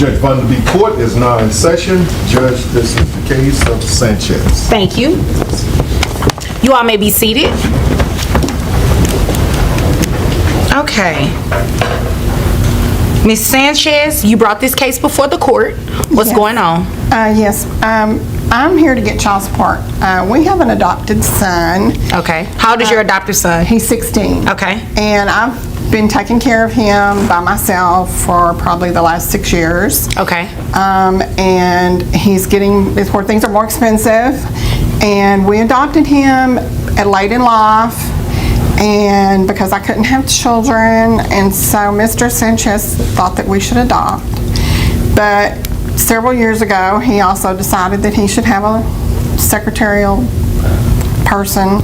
Judge Vanderbeek Court is now in session. Judge, this is the case of Sanchez. Thank you. You all may be seated. Okay. Ms. Sanchez, you brought this case before the court. What's going on? Yes. I'm here to get child support. We have an adopted son. Okay. How old is your adopted son? He's 16. Okay. And I've been taking care of him by myself for probably the last 6 years. Okay. And he's getting, it's where things are more expensive. And we adopted him at late in life, and because I couldn't have children, and so Mr. Sanchez thought that we should adopt. But several years ago, he also decided that he should have a secretarial person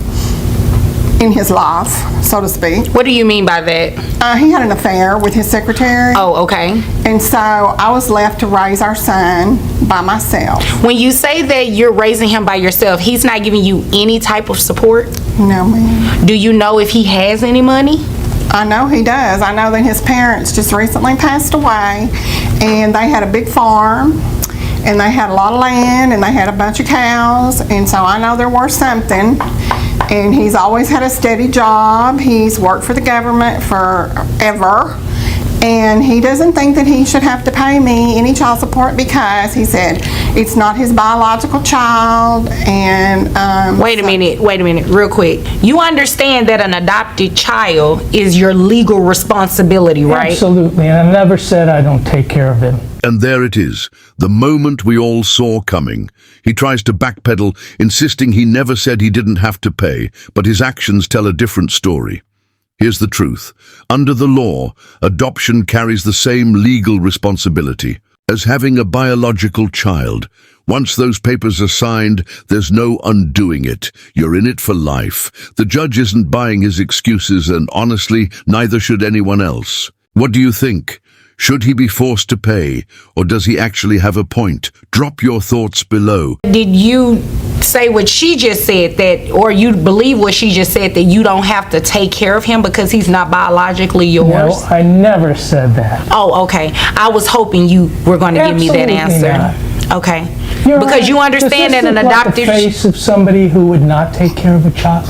in his life, so to speak. What do you mean by that? He had an affair with his secretary. Oh, okay. And so I was left to raise our son by myself. When you say that you're raising him by yourself, he's not giving you any type of support? No, ma'am. Do you know if he has any money? I know he does. I know that his parents just recently passed away, and they had a big farm, and they had a lot of land, and they had a bunch of cows, and so I know they're worth something. And he's always had a steady job. He's worked for the government forever. And he doesn't think that he should have to pay me any child support because he said it's not his biological child. And wait a minute, real quick. You understand that an adopted child is your legal responsibility, right? Absolutely, and I never said I don't take care of him. And there it is, the moment we all saw coming. He tries to backpedal, insisting he never said he didn't have to pay, but his actions tell a different story. Here's the truth. Under the law, adoption carries the same legal responsibility as having a biological child. Once those papers are signed, there's no undoing it. You're in it for life. The judge isn't buying his excuses, and honestly, neither should anyone else. What do you think? Should he be forced to pay, or does he actually have a point? Drop your thoughts below. Did you say what she just said, that, or you believe what she just said, that you don't have to take care of him because he's not biologically yours? No, I never said that. Oh, okay. I was hoping you were going to give me that answer. Not. Okay. You're because right. you understand Does that this an look like adopted the face of somebody who would not take care of a child?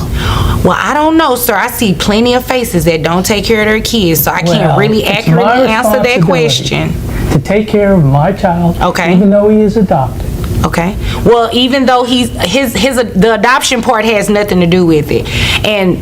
Well, I don't know, sir. I see plenty of faces that don't take care of their kids, so I can't Well, really it's accurately my answer that question. To take care of my child, Okay. even though he is adopted. Okay. Well, even though the adoption part has nothing to do with it, and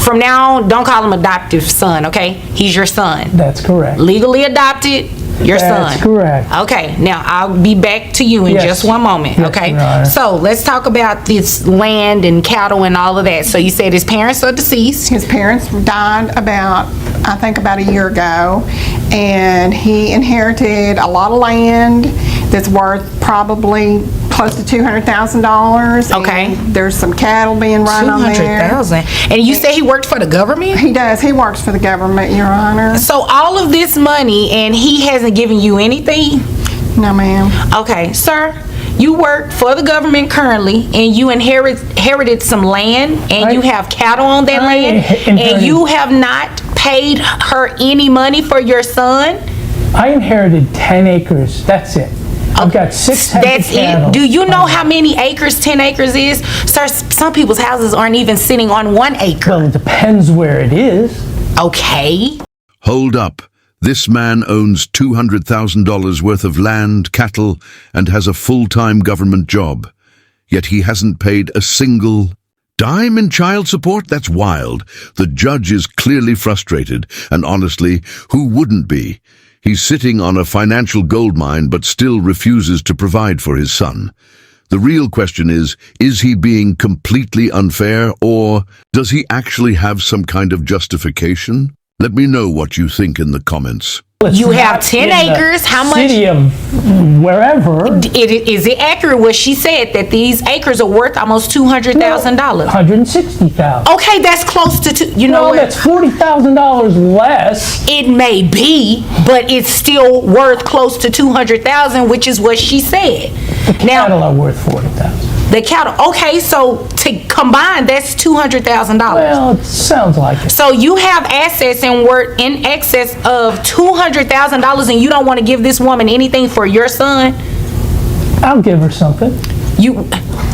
from now on, don't call him adoptive son. Okay, he's your son. That's correct. Legally adopted. Your son. That's correct. Okay, now I'll be back to you in Yes. just one moment, Yes, okay? Your Honor. So let's talk about this land and cattle and all of that. So you said his parents are deceased. his parents died about a year ago, and he inherited a lot of land that's worth probably close to $200,000. Okay. And there's some cattle being run on there. 200,000. And you say he worked for the government? He does. He works for the government, Your Honor. So all of this money, and he hasn't given you anything? No, ma'am. Okay, sir, you work for the government currently, and you inherited some land, and you have cattle on that land, and you have not paid her any money for your son? I inherited 10 acres. That's it. I've got 6 head of That's cattle. it? Do you know how many acres 10 acres is? Sir, some people's houses aren't even sitting on 1 acre. Well, it depends where it is. Okay. Hold up. This man owns $200,000 worth of land, cattle, and has a full-time government job. Yet he hasn't paid a single dime in child support? That's wild. The judge is clearly frustrated, and honestly, who wouldn't be? He's sitting on a financial goldmine but still refuses to provide for his son. The real question is he being completely unfair, or does he actually have some kind of justification? Let me know what you think in the comments. You have 10 acres. How much? City of wherever. Is it accurate what she said, that these acres are worth almost $200,000? $160,000. Okay, that's close to you know No, what? that's $40,000 less. It may be, but it's still worth close to $200,000, which is what she said. The cattle are worth $40,000. The cattle. Okay, so to combine, that's $200,000. Well, it sounds like it. So you have assets and worth in excess of $200,000, and you don't want to give this woman anything for your son? I'll give her something.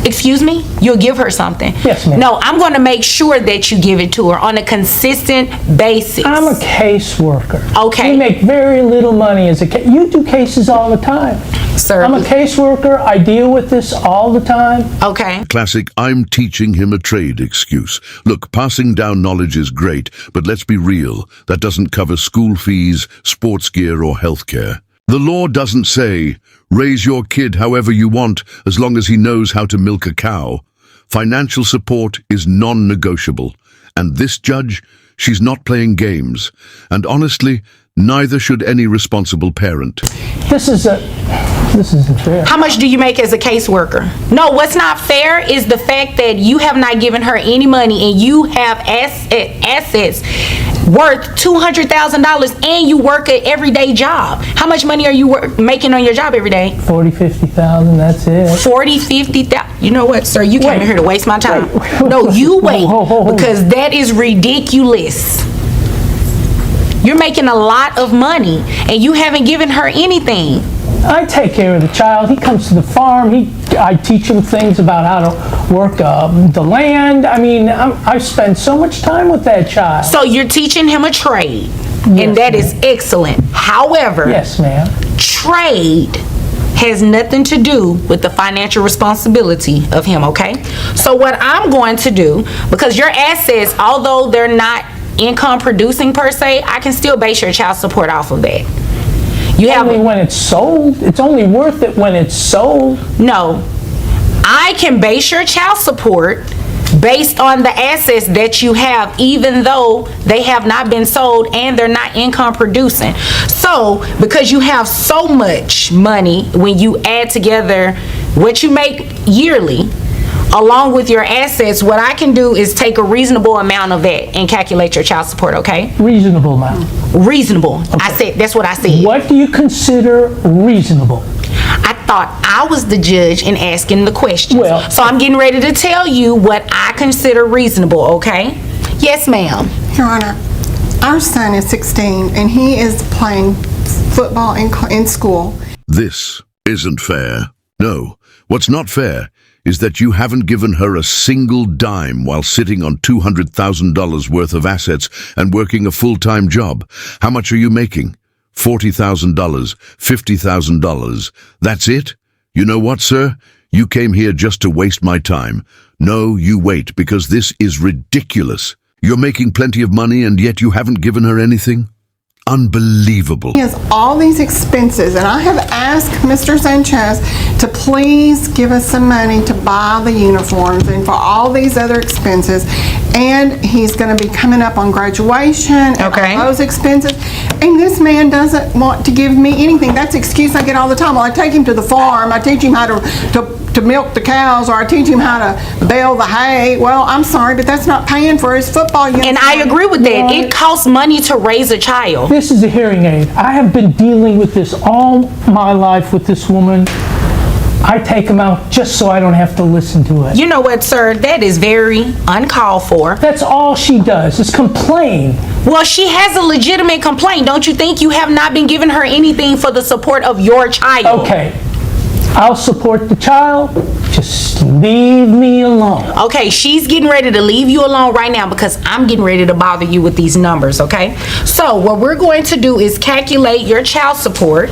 Excuse me? You'll give her something? Yes, ma'am. No, I'm going to make sure that you give it to her on a consistent basis. I'm a caseworker. Okay. We make very little money as a case. You do cases all the time. Sir. I'm a caseworker. I deal with this all the time. Okay. Classic "I'm teaching him a trade" excuse. Look, passing down knowledge is great, but let's be real. That doesn't cover school fees, sports gear, or healthcare. The law doesn't say, raise your kid however you want as long as he knows how to milk a cow. Financial support is non-negotiable. And this judge, she's not playing games. And honestly, neither should any responsible parent. This isn't fair. How much do you make as a caseworker? No, what's not fair is the fact that you have not given her any money and you have assets worth $200,000 and you work an everyday job. How much money are you making on your job every day? 40,000, 50,000, that's it. 40, 50,000. You know what, sir? You came in here to waste my time. Wait. No, you wait, Whoa. because that is ridiculous. You're making a lot of money and you haven't given her anything. I take care of the child. He comes to the farm. I teach him things about how to work the land. I mean, I spend so much time with that child. So you're teaching him a trade, Yes, and that is excellent. However, Yes, ma'am. trade has nothing to do with the financial responsibility of him, okay? So what I'm going to do, because your assets, although they're not income producing per se, I can still base your child support off of that. You have Only when it's sold. It's only worth it when it's sold. no. I can base your child support based on the assets that you have, even though they have not been sold and they're not income producing. So, because you have so much money, when you add together what you make yearly, along with your assets, what I can do is take a reasonable amount of that and calculate your child support, okay? Reasonable amount. Reasonable. I said, that's what I said. What do you consider reasonable? I thought I was the judge in asking the questions. Well- So I'm getting ready to tell you what I consider reasonable, okay? Yes, ma'am. Your Honor, our son is 16 and he is playing football in school. This isn't fair. No, what's not fair is that you haven't given her a single dime while sitting on $200,000 worth of assets and working a full-time job. How much are you making? $40,000, $50,000. That's it? You know what, sir? You came here just to waste my time. No, you wait, because this is ridiculous. You're making plenty of money and yet you haven't given her anything? Unbelievable. He has all these expenses, and I have asked Mr. Sanchez to please give us some money to buy the uniforms and for all these other expenses. And he's going to be coming up on graduation and Okay. all those expenses. And this man doesn't want to give me anything. That's the excuse I get all the time. Well, I take him to the farm, I teach him how to milk the cows, or I teach him how to bale the hay. Well, I'm sorry, but that's not paying for his football uniform. And I agree with that. It costs money to raise a child. This is a hearing aid. I have been dealing with this all my life with this woman. I take him out just so I don't have to listen to it. You know what, sir? That is very uncalled for. That's all she does, is complain. Well, she has a legitimate complaint. Don't you think you have not been giving her anything for the support of your child? Okay, I'll support the child. Just leave me alone. Okay, she's getting ready to leave you alone right now because I'm getting ready to bother you with these numbers, okay? So what we're going to do is calculate your child support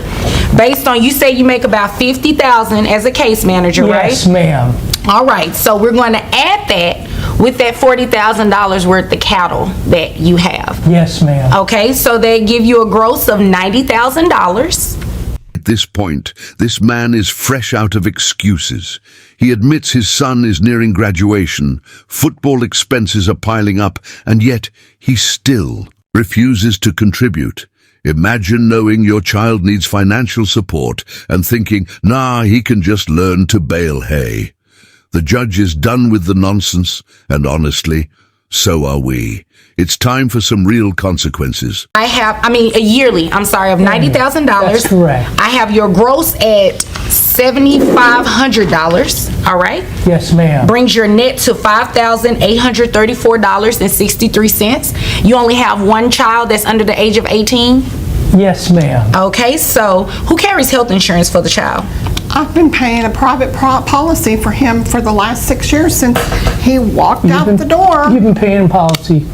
based on, you say you make about $50,000 as a case manager, right? Yes, ma'am. All right, so we're going to add that with that $40,000 worth of cattle that you have. Yes, ma'am. Okay, so they give you a gross of $90,000. At this point, this man is fresh out of excuses. He admits his son is nearing graduation, football expenses are piling up, and yet he still refuses to contribute. Imagine knowing your child needs financial support and thinking, nah, he can just learn to bale hay. The judge is done with the nonsense, and honestly, so are we. It's time for some real consequences. A yearly, I'm sorry, of $90,000. That's correct. I have your gross at $7,500, all right? Yes, ma'am. Brings your net to $5,834.63. You only have one child that's under the age of 18? Yes, ma'am. Okay, so who carries health insurance for the child? I've been paying a private policy for him for the last 6 years since he walked out the door. You've been paying policy.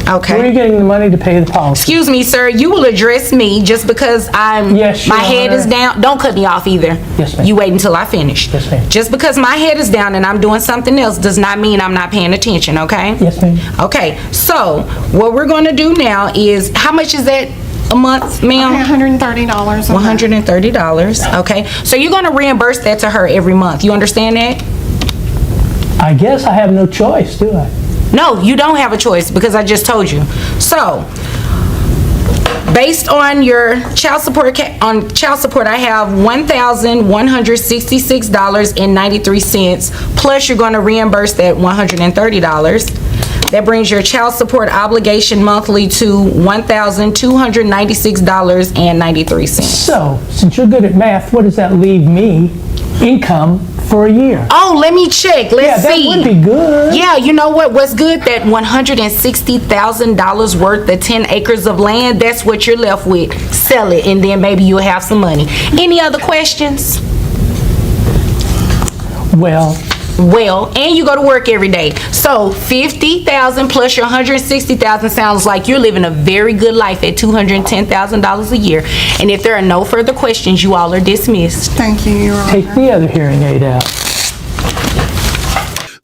Okay. Where are you getting the money to pay the policy? Excuse me, sir, you will address me just because Yes, Your my head Honor. is down. Don't cut me off either. Yes, ma'am. You wait until I finish. Yes, ma'am. Just because my head is down and I'm doing something else does not mean I'm not paying attention, okay? Yes, ma'am. Okay, so what we're going to do now is, how much is that a month, ma'am? $130 a month. $130, okay? So you're going to reimburse that to her every month. You understand that? I guess I have no choice, do I? No, you don't have a choice because I just told you. So, based on your child support, I have $1,166.93, plus you're going to reimburse that $130. That brings your child support obligation monthly to $1,296.93. So, since you're good at math, what does that leave me income for a year? Oh, let me check. Let's Yeah, that see. would be good. Yeah, you know what? What's good? That $160,000 worth of 10 acres of land, that's what you're left with. Sell it, and then maybe you'll have some money. Any other questions? Well, And you go to work every day. So $50,000 plus your $160,000 sounds like you're living a very good life at $210,000 a year. And if there are no further questions, you all are dismissed. Thank you, Your Honor. take the other hearing aid out.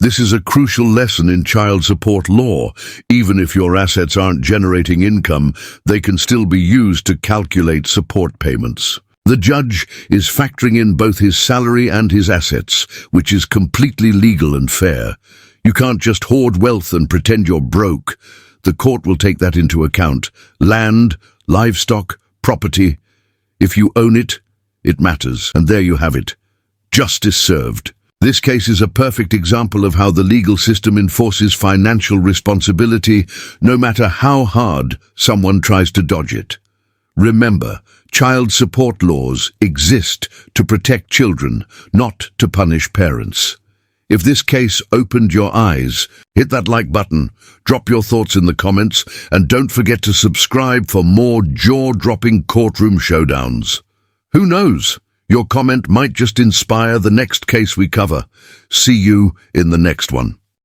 This is a crucial lesson in child support law. Even if your assets aren't generating income, they can still be used to calculate support payments. The judge is factoring in both his salary and his assets, which is completely legal and fair. You can't just hoard wealth and pretend you're broke. The court will take that into account. Land, livestock, property. If you own it, it matters. And there you have it. Justice served. This case is a perfect example of how the legal system enforces financial responsibility, no matter how hard someone tries to dodge it. Remember, child support laws exist to protect children, not to punish parents. If this case opened your eyes, hit that like button, drop your thoughts in the comments, and don't forget to subscribe for more jaw-dropping courtroom showdowns. Who knows? Your comment might just inspire the next case we cover. See you in the next one.